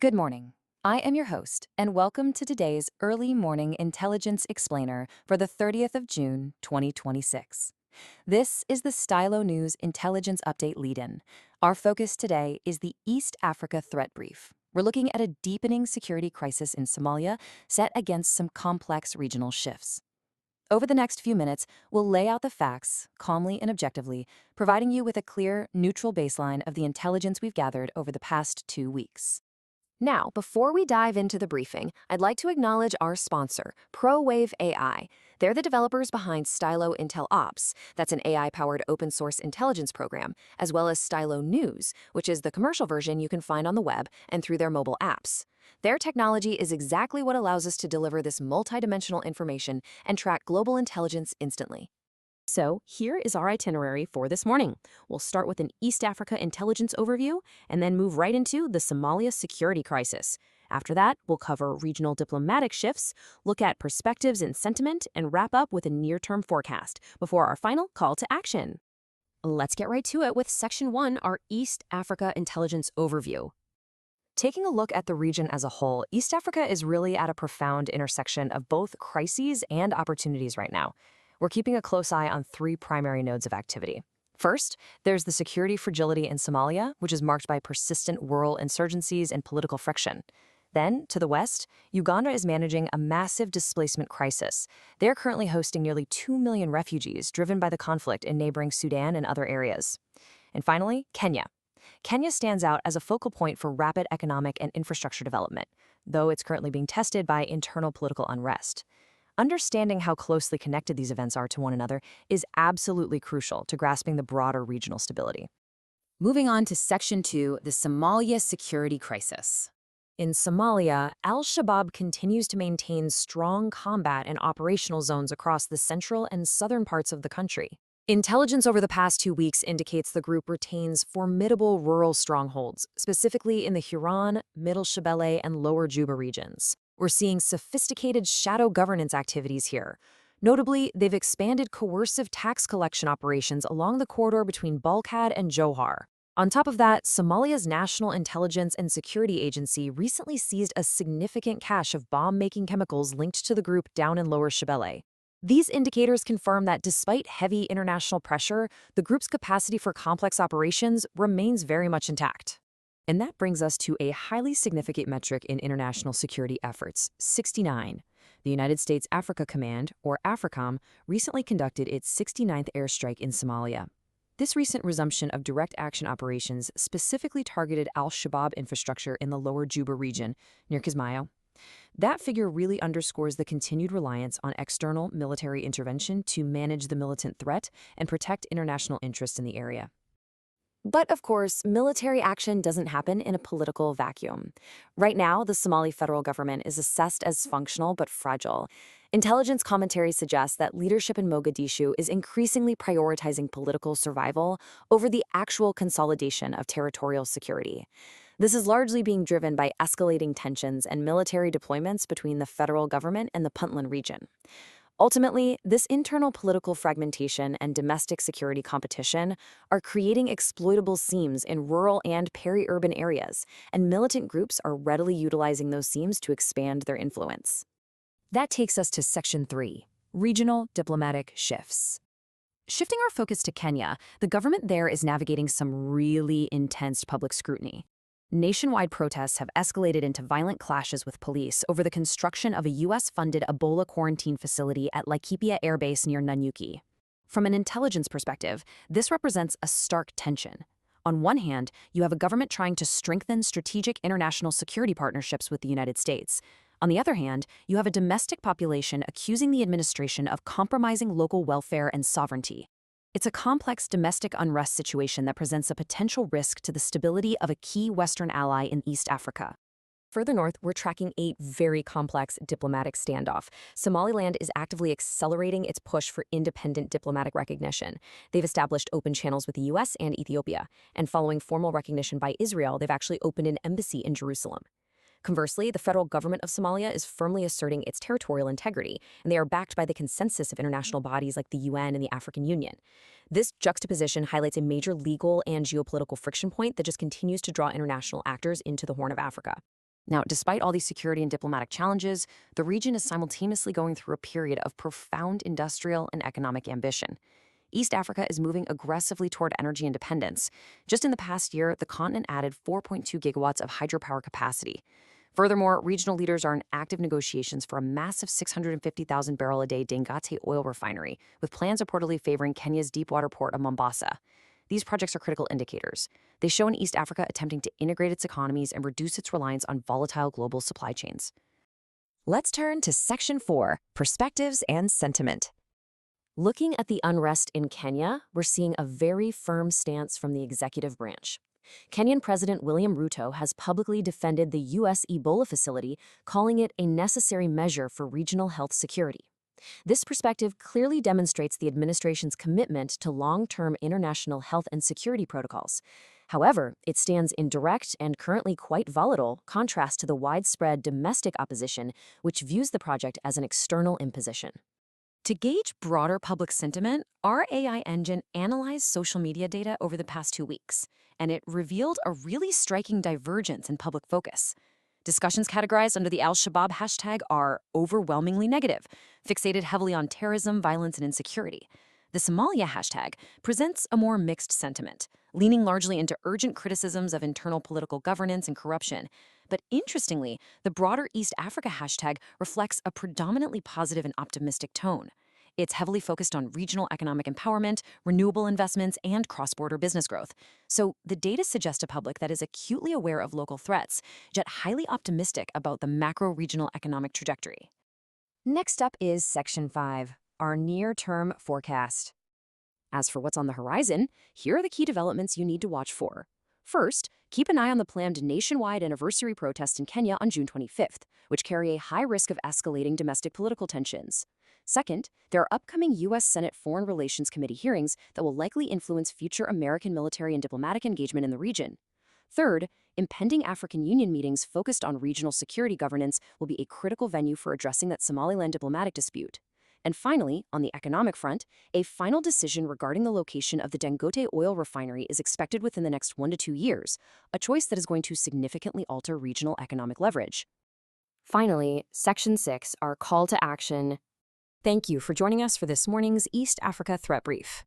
Good morning. I am your host, and welcome to today's Early Morning Intelligence Explainer for the 30th of June, 2026. This is the Stylo News Intelligence Update lead-in. Our focus today is the East Africa Threat Brief. We're looking at a deepening security crisis in Somalia set against some complex regional shifts. Over the next few minutes, we'll lay out the facts, calmly and objectively, providing you with a clear, neutral baseline of the intelligence we've gathered over the past 2 weeks. Now, before we dive into the briefing, I'd like to acknowledge our sponsor, ProWave AI. They're the developers behind Stylo Intel Ops, that's an AI-powered open-source intelligence program, as well as Stylo News, which is the commercial version you can find on the web and through their mobile apps. Their technology is exactly what allows us to deliver this multidimensional information and track global intelligence instantly. So here is our itinerary for this morning. We'll start with an East Africa intelligence overview and then move right into the Somalia security crisis. After that, we'll cover regional diplomatic shifts, look at perspectives and sentiment, and wrap up with a near-term forecast before our final call to action. Let's get right to it with Section 1, our East Africa intelligence overview. Taking a look at the region as a whole, East Africa is really at a profound intersection of both crises and opportunities right now. We're keeping a close eye on 3 primary nodes of activity. First, there's the security fragility in Somalia, which is marked by persistent rural insurgencies and political friction. Then, to the west, Uganda is managing a massive displacement crisis. They're currently hosting nearly 2 million refugees driven by the conflict in neighboring Sudan and other areas. And finally, Kenya. Kenya stands out as a focal point for rapid economic and infrastructure development, though it's currently being tested by internal political unrest. Understanding how closely connected these events are to one another is absolutely crucial to grasping the broader regional stability. Moving on to Section 2, the Somalia security crisis. In Somalia, Al-Shabaab continues to maintain strong combat and operational zones across the central and southern parts of the country. Intelligence over the past 2 weeks indicates the group retains formidable rural strongholds, specifically in the Hiran, Middle Shabelle, and Lower Juba regions. We're seeing sophisticated shadow governance activities here. Notably, they've expanded coercive tax collection operations along the corridor between Balkad and Johar. On top of that, Somalia's National Intelligence and Security Agency recently seized a significant cache of bomb-making chemicals linked to the group down in Lower Shabelle. These indicators confirm that despite heavy international pressure, the group's capacity for complex operations remains very much intact. And that brings us to a highly significant metric in international security efforts, 69. The United States Africa Command, or AFRICOM, recently conducted its 69th airstrike in Somalia. This recent resumption of direct action operations specifically targeted Al-Shabaab infrastructure in the Lower Juba region, near Kismayo. That figure really underscores the continued reliance on external military intervention to manage the militant threat and protect international interests in the area. But of course, military action doesn't happen in a political vacuum. Right now, the Somali federal government is assessed as functional but fragile. Intelligence commentary suggests that leadership in Mogadishu is increasingly prioritizing political survival over the actual consolidation of territorial security. This is largely being driven by escalating tensions and military deployments between the federal government and the Puntland region. Ultimately, this internal political fragmentation and domestic security competition are creating exploitable seams in rural and peri-urban areas, and militant groups are readily utilizing those seams to expand their influence. That takes us to Section 3, regional diplomatic shifts. Shifting our focus to Kenya, the government there is navigating some really intense public scrutiny. Nationwide protests have escalated into violent clashes with police over the construction of a U.S.-funded Ebola quarantine facility at Laikipia Air Base near Nanyuki. From an intelligence perspective, this represents a stark tension. On one hand, you have a government trying to strengthen strategic international security partnerships with the United States. On the other hand, you have a domestic population accusing the administration of compromising local welfare and sovereignty. It's a complex domestic unrest situation that presents a potential risk to the stability of a key Western ally in East Africa. Further north, we're tracking a very complex diplomatic standoff. Somaliland is actively accelerating its push for independent diplomatic recognition. They've established open channels with the US and Ethiopia, and following formal recognition by Israel, they've actually opened an embassy in Jerusalem. Conversely, the federal government of Somalia is firmly asserting its territorial integrity, and they are backed by the consensus of international bodies like the UN and the African Union. This juxtaposition highlights a major legal and geopolitical friction point that just continues to draw international actors into the Horn of Africa. Now, despite all these security and diplomatic challenges, the region is simultaneously going through a period of profound industrial and economic ambition. East Africa is moving aggressively toward energy independence. Just in the past year, the continent added 4.2 gigawatts of hydropower capacity. Furthermore, regional leaders are in active negotiations for a massive 650,000 barrel a day Dangote oil refinery, with plans reportedly favoring Kenya's deepwater port of Mombasa. These projects are critical indicators. They show an East Africa attempting to integrate its economies and reduce its reliance on volatile global supply chains. Let's turn to Section 4, Perspectives and Sentiment. Looking at the unrest in Kenya, we're seeing a very firm stance from the executive branch. Kenyan President William Ruto has publicly defended the U.S. Ebola facility, calling it a necessary measure for regional health security. This perspective clearly demonstrates the administration's commitment to long-term international health and security protocols. However, it stands in direct and currently quite volatile contrast to the widespread domestic opposition, which views the project as an external imposition. To gauge broader public sentiment, our AI engine analyzed social media data over the past 2 weeks, and it revealed a really striking divergence in public focus. Discussions categorized under the Al-Shabaab hashtag are overwhelmingly negative, fixated heavily on terrorism, violence, and insecurity. The Somalia hashtag presents a more mixed sentiment, leaning largely into urgent criticisms of internal political governance and corruption. But interestingly, the broader East Africa hashtag reflects a predominantly positive and optimistic tone. It's heavily focused on regional economic empowerment, renewable investments, and cross-border business growth. So the data suggests a public that is acutely aware of local threats, yet highly optimistic about the macro-regional economic trajectory. Next up is Section 5, our near-term forecast. As for what's on the horizon, here are the key developments you need to watch for. First, keep an eye on the planned nationwide anniversary protests in Kenya on June 25th, which carry a high risk of escalating domestic political tensions. Second, there are upcoming U.S. Senate Foreign Relations Committee hearings that will likely influence future American military and diplomatic engagement in the region. Third, impending African Union meetings focused on regional security governance will be a critical venue for addressing that Somaliland diplomatic dispute. And finally, on the economic front, a final decision regarding the location of the Dangote oil refinery is expected within the next 1 to 2 years, a choice that is going to significantly alter regional economic leverage. Finally, Section 6, our call to action. Thank you for joining us for this morning's East Africa Threat Brief.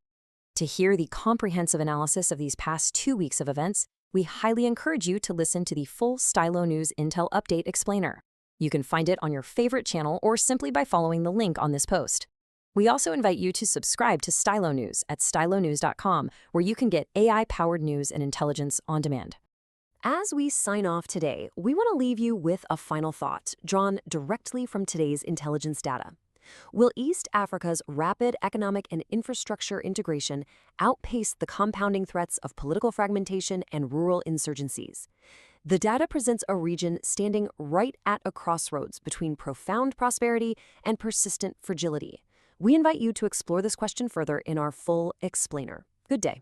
To hear the comprehensive analysis of these past 2 weeks of events, we highly encourage you to listen to the full Stylo News Intel Update Explainer. You can find it on your favorite channel or simply by following the link on this post. We also invite you to subscribe to Stylo News at stylonews.com, where you can get AI-powered news and intelligence on demand. As we sign off today, we want to leave you with a final thought drawn directly from today's intelligence data. Will East Africa's rapid economic and infrastructure integration outpace the compounding threats of political fragmentation and rural insurgencies? The data presents a region standing right at a crossroads between profound prosperity and persistent fragility. We invite you to explore this question further in our full explainer. Good day.